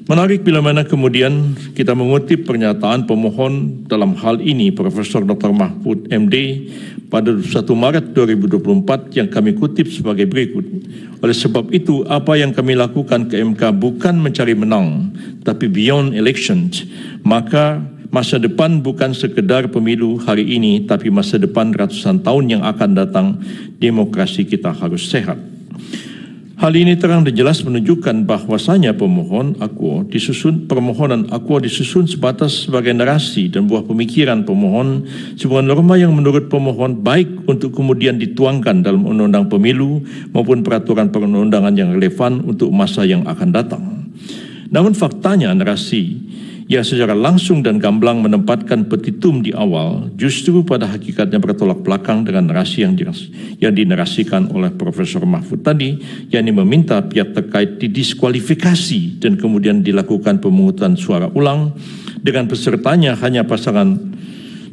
Menarik bila mana kemudian kita mengutip pernyataan pemohon dalam hal ini Profesor Dr. Mahfud MD pada 1 Maret 2024 yang kami kutip sebagai berikut. Oleh sebab itu, apa yang kami lakukan ke MK bukan mencari menang, tapi beyond elections. Maka masa depan bukan sekedar pemilu hari ini, tapi masa depan ratusan tahun yang akan datang, demokrasi kita harus sehat. Hal ini terang dan jelas menunjukkan bahwasanya permohonan akuo disusun sebatas sebagai narasi dan buah pemikiran pemohon, sebuah norma yang menurut pemohon baik untuk kemudian dituangkan dalam undang-undang pemilu maupun peraturan perundang-undangan yang relevan untuk masa yang akan datang. Namun faktanya narasi yang secara langsung dan gamblang menempatkan petitum di awal justru pada hakikatnya bertolak belakang dengan narasi yang dinarasikan oleh Profesor Mahfud tadi, yakni meminta pihak terkait didiskualifikasi dan kemudian dilakukan pemungutan suara ulang dengan pesertanya hanya pasangan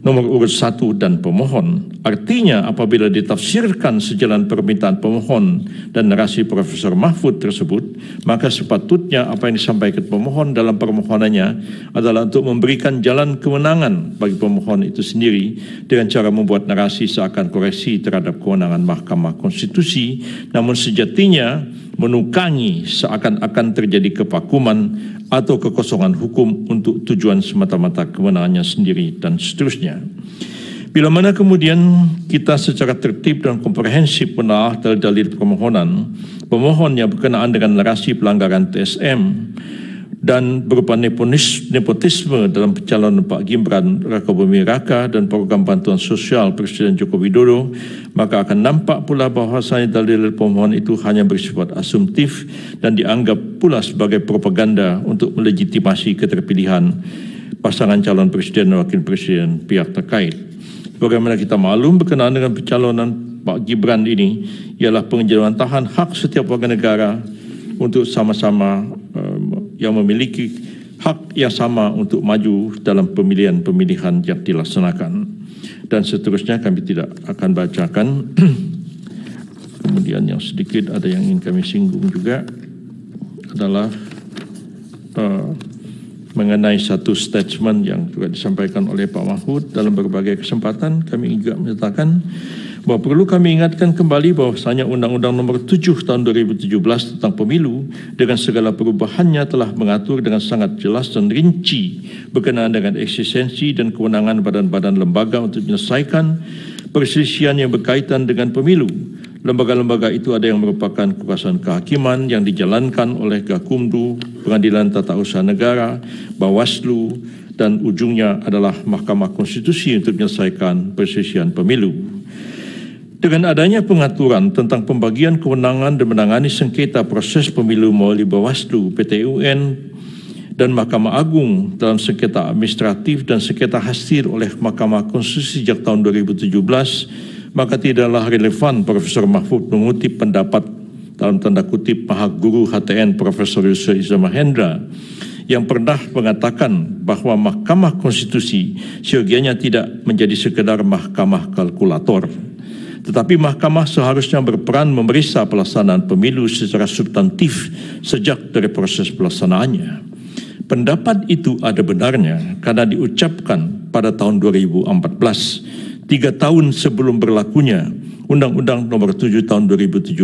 nomor urut 1 dan pemohon. Artinya apabila ditafsirkan sejalan permintaan pemohon dan narasi Profesor Mahfud tersebut, maka sepatutnya apa yang disampaikan pemohon dalam permohonannya adalah untuk memberikan jalan kemenangan bagi pemohon itu sendiri dengan cara membuat narasi seakan koreksi terhadap kewenangan Mahkamah Konstitusi, namun sejatinya menukangi seakan-akan terjadi kevakuman atau kekosongan hukum untuk tujuan semata-mata kewenangannya sendiri dan seterusnya. Bila mana kemudian kita secara tertib dan komprehensif menelaah dalil-dalil permohonan, pemohon yang berkenaan dengan narasi pelanggaran TSM dan berupa nepotisme dalam pencalonan Pak Gibran Rakabuming Raka dan program bantuan sosial Presiden Joko Widodo, maka akan nampak pula bahwasanya dalil pemohon itu hanya bersifat asumtif dan dianggap pula sebagai propaganda untuk melegitimasi keterpilihan pasangan calon presiden dan wakil presiden pihak terkait. Bagaimana kita maklum berkenaan dengan pencalonan Pak Gibran ini ialah penjelajahan hak setiap warga negara untuk sama-sama yang memiliki hak yang sama untuk maju dalam pemilihan-pemilihan yang dilaksanakan. Dan seterusnya kami tidak akan bacakan. Kemudian yang sedikit ada yang ingin kami singgung juga adalah mengenai satu statement yang juga disampaikan oleh Pak Mahfud dalam berbagai kesempatan. Kami juga menyatakan bahwa perlu kami ingatkan kembali bahwasanya Undang-Undang Nomor 7 Tahun 2017 tentang Pemilu dengan segala perubahannya telah mengatur dengan sangat jelas dan rinci berkenaan dengan eksistensi dan kewenangan badan-badan lembaga untuk menyelesaikan perselisihan yang berkaitan dengan pemilu. Lembaga-lembaga itu ada yang merupakan kekuasaan kehakiman yang dijalankan oleh Gakumdu, Pengadilan Tata Usaha Negara, Bawaslu, dan ujungnya adalah Mahkamah Konstitusi untuk menyelesaikan perselisihan pemilu. Dengan adanya pengaturan tentang pembagian kewenangan dan menangani sengketa proses pemilu melalui Bawaslu, PT UN, dan Mahkamah Agung dalam sengketa administratif dan sengketa hasil oleh Mahkamah Konstitusi sejak tahun 2017, maka tidaklah relevan Profesor Mahfud mengutip pendapat dalam tanda kutip Maha Guru HTN Profesor Yusril Iza Mahendra yang pernah mengatakan bahwa Mahkamah Konstitusi seyogianya tidak menjadi sekedar mahkamah kalkulator, tetapi mahkamah seharusnya berperan memeriksa pelaksanaan pemilu secara substantif sejak dari proses pelaksanaannya. Pendapat itu ada benarnya karena diucapkan pada tahun 2014, 3 tahun sebelum berlakunya Undang-Undang Nomor 7 Tahun 2017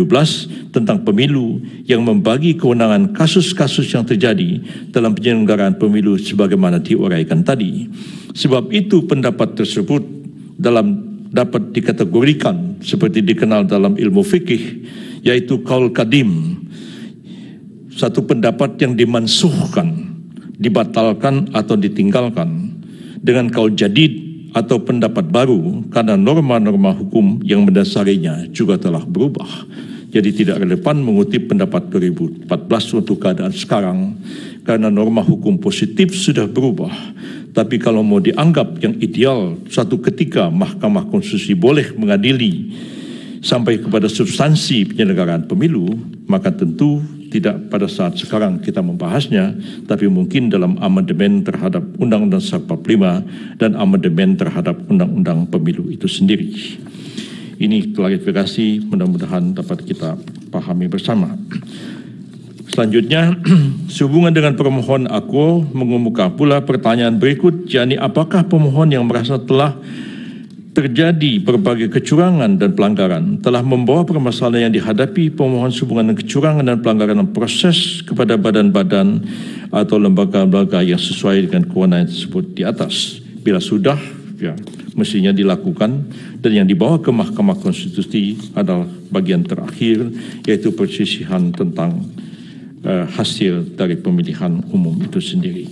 tentang Pemilu yang membagi kewenangan kasus-kasus yang terjadi dalam penyelenggaraan pemilu sebagaimana diuraikan tadi. Sebab itu pendapat tersebut dapat dikategorikan seperti dikenal dalam ilmu fikih, yaitu qaul qadim, satu pendapat yang dimansuhkan, dibatalkan atau ditinggalkan, dengan qaul jadid atau pendapat baru karena norma-norma hukum yang mendasarinya juga telah berubah. Jadi tidak relevan mengutip pendapat 2014 untuk keadaan sekarang karena norma hukum positif sudah berubah. Tapi kalau mau dianggap yang ideal, suatu ketika Mahkamah Konstitusi boleh mengadili sampai kepada substansi penyelenggaraan pemilu, maka tentu tidak pada saat sekarang kita membahasnya, tapi mungkin dalam amandemen terhadap Undang-Undang 45 dan amandemen terhadap Undang-Undang Pemilu itu sendiri. Ini klarifikasi mudah-mudahan dapat kita pahami bersama. Selanjutnya, sehubungan dengan permohon aku mengemuka pula pertanyaan berikut, yakni apakah pemohon yang merasa telah terjadi berbagai kecurangan dan pelanggaran telah membawa permasalahan yang dihadapi pemohon sehubungan dengan kecurangan dan pelanggaran dalam proses kepada badan-badan atau lembaga-lembaga yang sesuai dengan kewenangan tersebut di atas. Bila sudah, ya, mestinya dilakukan, dan yang dibawa ke Mahkamah Konstitusi adalah bagian terakhir, yaitu persisihan tentang hasil dari pemilihan umum itu sendiri.